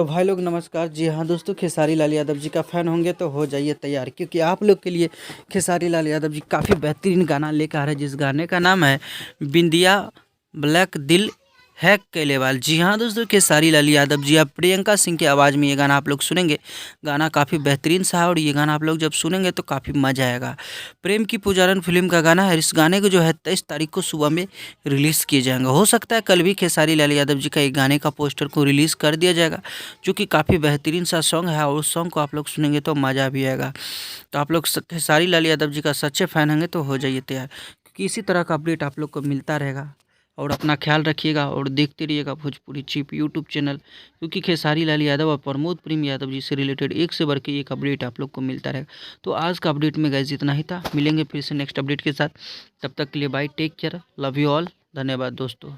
तो भाई लोग नमस्कार। जी हाँ दोस्तों, खेसारी लाल यादव जी का फ़ैन होंगे तो हो जाइए तैयार, क्योंकि आप लोग के लिए खेसारी लाल यादव जी काफ़ी बेहतरीन गाना लेकर आ रहे हैं, जिस गाने का नाम है बिंदिया ब्लैक दिल है केलेवाल। जी हाँ दोस्तों, खेसारी लाल यादव जी, अब प्रियंका सिंह की आवाज़ में ये गाना आप लोग सुनेंगे। गाना काफ़ी बेहतरीन सा है और ये गाना आप लोग जब सुनेंगे तो काफ़ी मज़ा आएगा। प्रेम की पुजारन फिल्म का गाना है। इस गाने को जो है 23 तारीख को सुबह में रिलीज़ किए जाएंगे। हो सकता है कल भी खेसारी लाल यादव जी का एक गाने का पोस्टर को रिलीज़ कर दिया जाएगा, जो कि काफ़ी बेहतरीन सा सॉन्ग है और उस सॉन्ग को आप लोग सुनेंगे तो मज़ा भी आएगा। तो आप लोग खेसारी लाल यादव जी का सच्चे फ़ैन होंगे तो हो जाइए तैयार, क्योंकि इसी तरह का अपडेट आप लोग को मिलता रहेगा। और अपना ख्याल रखिएगा और देखते रहिएगा भोजपुरी चिप यूट्यूब चैनल, क्योंकि खेसारी लाल यादव और प्रमोद प्रेम यादव जी से रिलेटेड एक से बढ़ के एक अपडेट आप लोग को मिलता रहेगा। तो आज का अपडेट में गाइस इतना ही था। मिलेंगे फिर से नेक्स्ट अपडेट के साथ। तब तक के लिए bye, take care, love you all, धन्यवाद दोस्तों।